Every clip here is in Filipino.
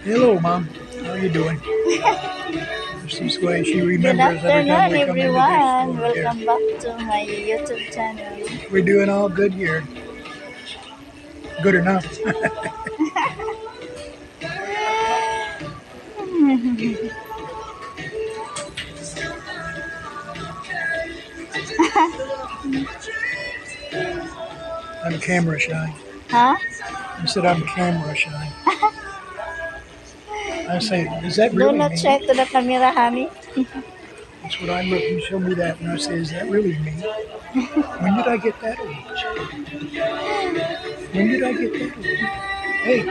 Hello, Mom. How are you doing? This way she Good remembers every time afternoon, we come into their everyone. store. Yeah. Welcome back to my YouTube channel. We're doing all good here. Good enough. I'm camera shy. Huh? I said I'm camera shy. I say, is that Do really not me? share to the camera, honey. That's what I look. You show me that, and I say, is that really me? When did I get that old? When did I get that old? Hey,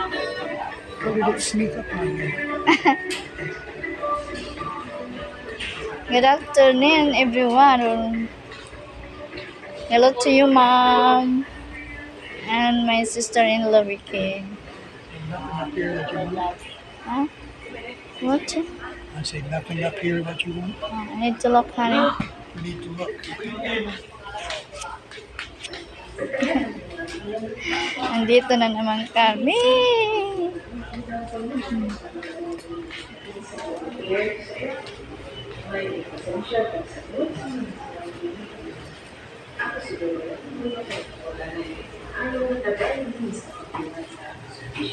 how did it sneak up on you? Good afternoon, everyone. Hello to you, mom, and my sister-in-law, Vicky. Nothing up here that you want. Huh? What? I say nothing up here that you want. I need to look, honey. You need to look. Nandito na naman kami.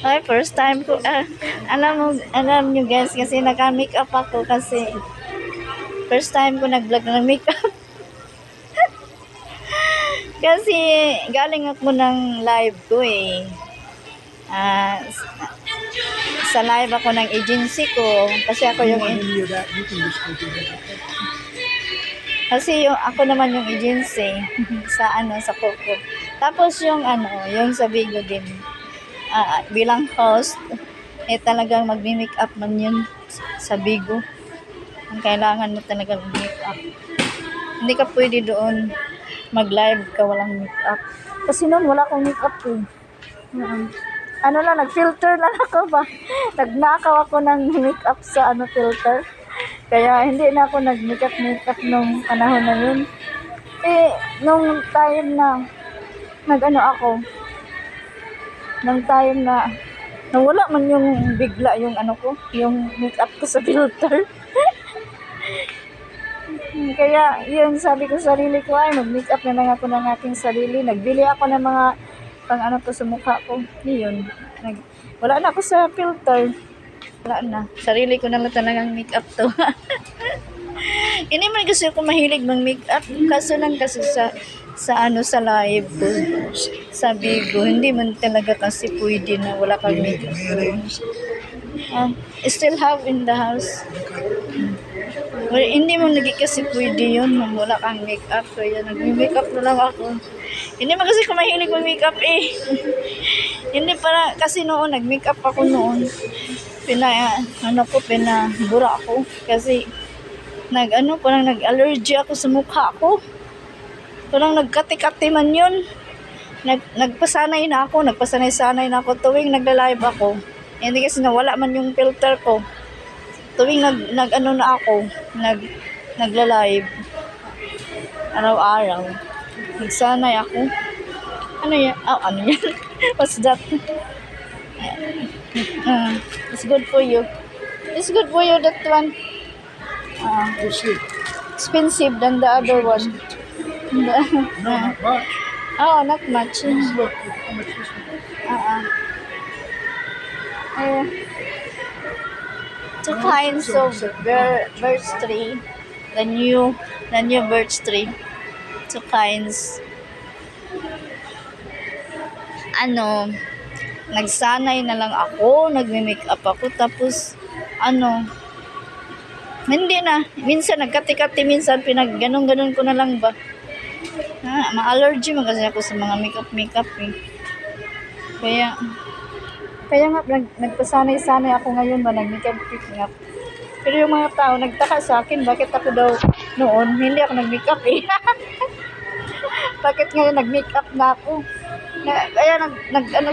Ay, first time ko. Alam nyo guys, kasi naka-make up ako kasi first time ko nag-vlog ng make up. Kasi galing ako ng live ko eh. Ah, sa live ako ng agency ko. Kasi ako yung Any of that, you can just go do that. Kasi yung ako naman yung agency sa Coco. Tapos yung yung sa Bigo din. Bilang host, talagang magmi-make up man yun sa Bigo. Ang kailangan mo talaga mag-make up. Hindi ka pwede doon mag-live ka walang make up. Kasi noon wala akong make up eh. Nag-filter lang ako ba? Nagnakaw ako ng make up sa filter. Kaya hindi na ako nag-make up nung panahon na yun. Nung time na nung time na nawala man yung bigla yung yung make up ko sa filter. Kaya yun, sabi ko sa sarili ko, ay mag-make up na lang ako ng aking sarili. Nagbili ako ng mga pang to sa mukha ko. Yun. Wala na ako sa filter. Wala na. Sarili ko na lang talagang make up to. Hindi man kasi ako mahilig mag-make up. Kaso lang kasi sa live ko. Sa Bigo. Hindi man talaga kasi pwede na wala kang make up. Still have in the house. Well, hindi mo naging kasi pwede yun nung wala kang make-up. Kaya nag-make up na lang ako. Hindi mo kasi kumahilig mag-make up eh. Hindi para, kasi noon, nag-make up ako noon. Pinabura ako. Kasi, parang nag-allergy ako sa mukha ko. Parang nagkati-kati man yun. Nagpasanay na ako. Nagpasanay-sanay na ako tuwing nagla-live ako. Hindi kasi nawala man yung filter ko. Tuwing nagla-live araw-araw, nagsanay ako. Ano yan? What's that? It's good for you. It's good for you, that one. Expensive than the other one. No, not much. Not much. Look, how much this one? Two kinds of birch tree. The new birch tree. Two kinds. Nagsanay na lang ako, nagme-make up ako, tapos hindi na. Minsan nagkati-kati, minsan pinag-ganon-ganon ko na lang ba. Ma-allergy man kasi ako sa mga makeup eh. Kaya nga, nagpasanay-sanay ako ngayon ba, nag-makeup. Pero yung mga tao, nagtaka sa akin, bakit ako daw noon, hindi ako nag-makeup eh. Bakit ngayon nag-makeup na ako? Kaya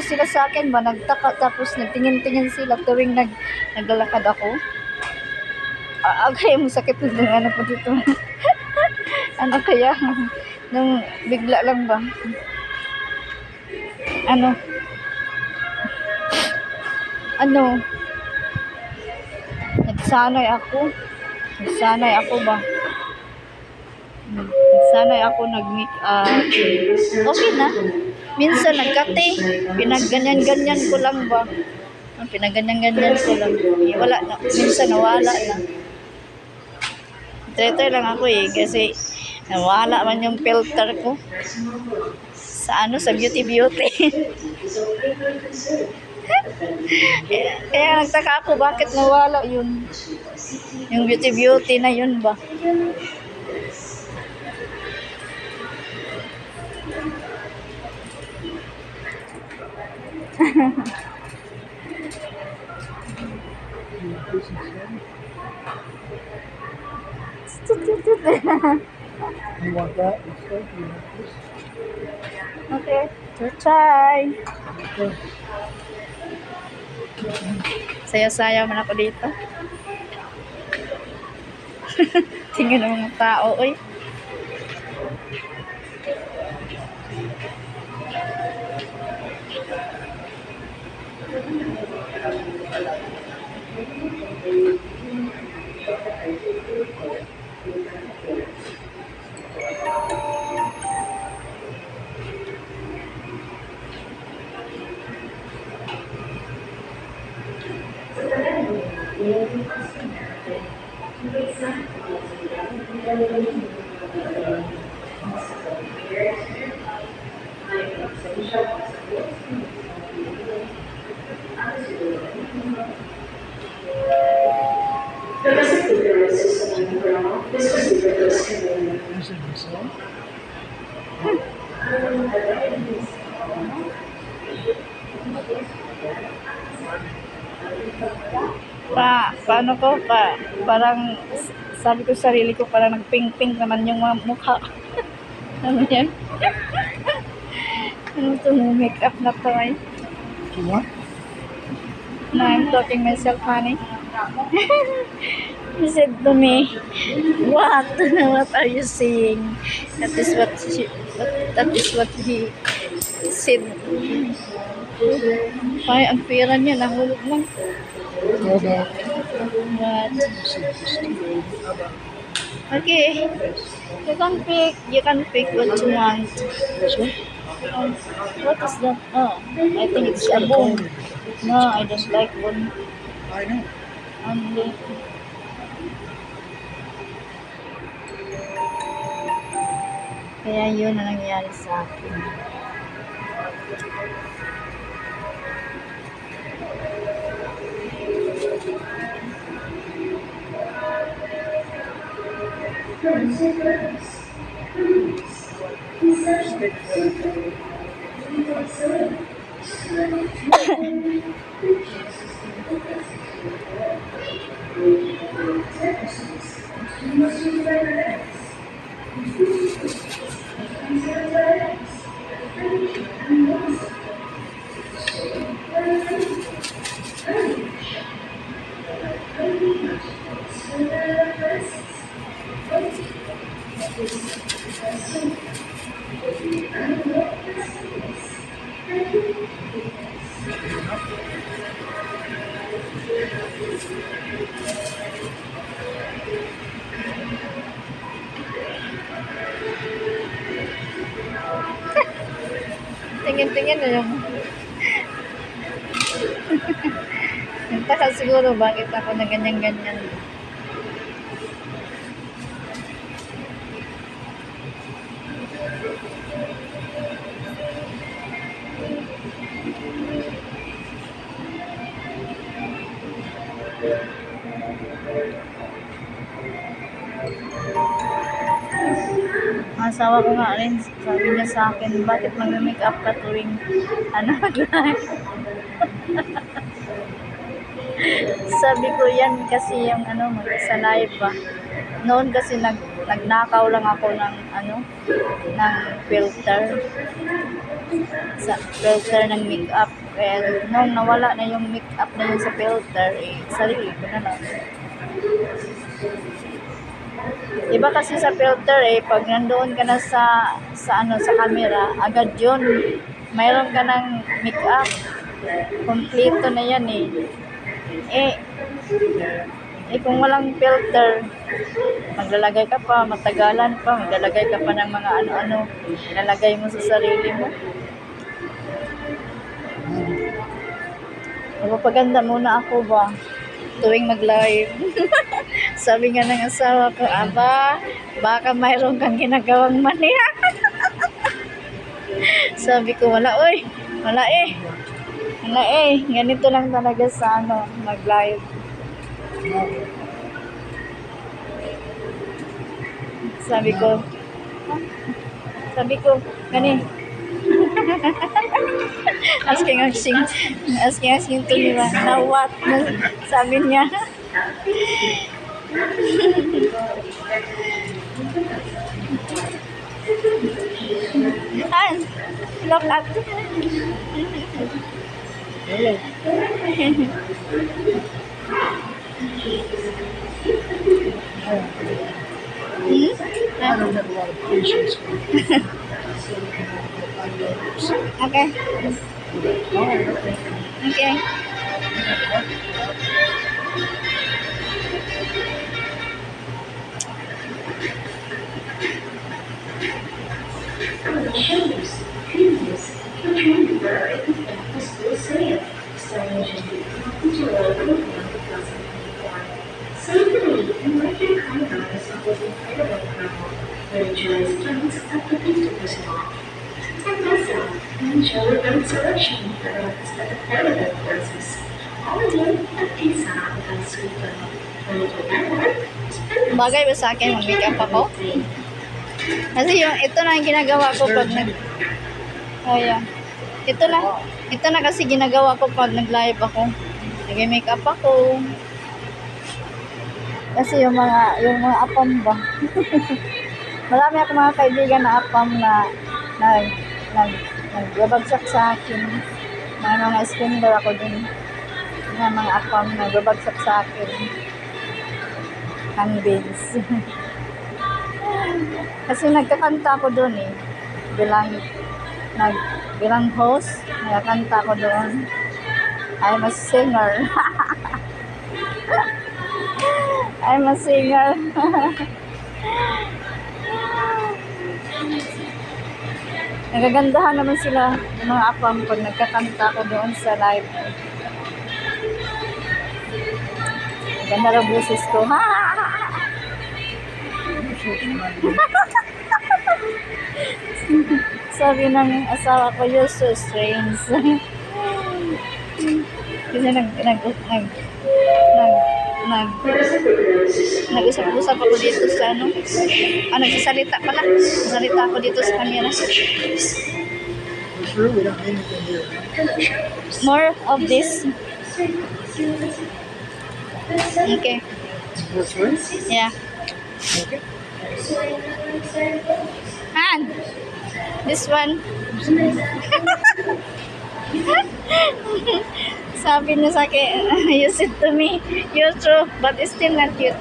sila sa akin ba, nagtaka, tapos nagtingin-tingin sila tuwing naglalakad ako. Kaya masakit yung ko dito. Kaya, nung bigla lang ba, Nagsanay ako ba? Nagsanay ako nag-make up. Okay na. Minsan nagkate. Pinagganyan-ganyan ko lang ba? Pinagganyan-ganyan ko lang. Wala na. Minsan nawala na. Try lang ako kasi nawala man yung filter ko. Sa beauty. Kaya nagtaka ako bakit nawala yun. Yung beauty na yun ba? You want that instead? You want this? Okay, try. Okay. Saya-saya man ako dito. Tingnan ng mga tao, oy. Is it the same? Paano ko parang sabi ko sa sarili ko parang nagping-pink naman yung mga mukha. Ano yan? Ano to, makeup na to ay? You want? No, I'm talking myself, honey. He said to me, "What? What are you saying?" That is what he said. Ay, ang pera niya nahulog lang. Hold on. What? This is too old. Okay, you can pick what you want. This one? What is that? Oh, I think it's a bone. No, I don't like bone. I know. Only. Kaya yun ang nangyari sa akin. Tingin-tingin na yung nagtaka siguro bakit ako na ganyan-ganyan. Asawa ko nga rin, sabi niya sa akin, bakit mag-make up ka tuwing sabi ko yan kasi yung sa live ba. Noon kasi nagnakaw lang ako ng ng filter. Sa filter ng makeup. Kaya nung nawala na yung makeup na yun sa filter, sarili ko na lang. Iba kasi sa filter pag nandoon ka na sa camera, agad yun. Mayroon ka ng makeup. Kompleto na yan Eh kung walang filter, maglalagay ka pa, matagalan pa, maglalagay ka pa ng mga ano-ano, ilalagay mo sa sarili mo. Magpapaganda muna ako ba? Tuwing mag-live. Sabi nga ng asawa ko, aba, baka mayroon kang ginagawang mali. Sabi ko, wala eh. Wala eh. Ganito lang talaga sa mag-live. Sabi ko, gani. asking to nila, na what? Sabi niya. Ay, look at. I don't have a lot of patience. Okay. All right, okay. Okay. Bagay ba sa akin mag-makeup ako? Kasi ito na yung ginagawa ko pag yeah. Ito na kasi ginagawa ko pag nag-live ako. Nag-makeup ako. Kasi yung mga apam ba? Marami ako mga kaibigan na apam na nagbabagsak sa akin. Mga spender ako din. Mga apam na nagbabagsak sa akin. Handbags. Kasi nagkakanta ko doon eh. Bilang host, nagkakanta ko doon. I'm a singer. I'm a singer. Nagagandahan naman sila mga apam pag nagkakanta ko doon sa live. Ganda raw boses ko. Sabi ng asawa ko, you're so strange. Kasi nag-usap-usap ako dito sa nagsasalita pala. Nagsasalita ako dito sa camera. More of this. Okay. Yeah. Okay. Han, this one. Sabi niya sa akin, you said to me, you're true, but it's still not cute.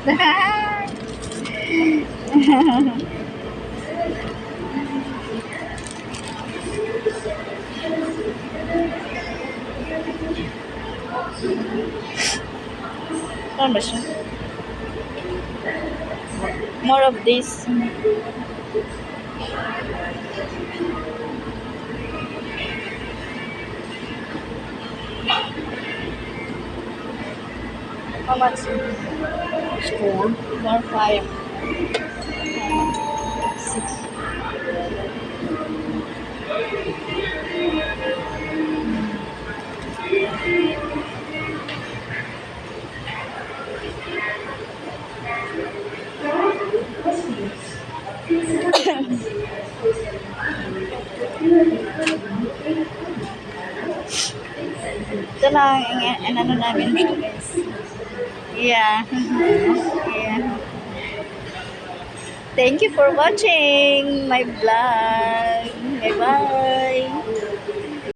Ano ba siya? More of this. How much? It's 4. 5. 6. Ito lang ang ano namin guys. Yeah. Yeah. Thank you for watching my vlog. Bye-bye.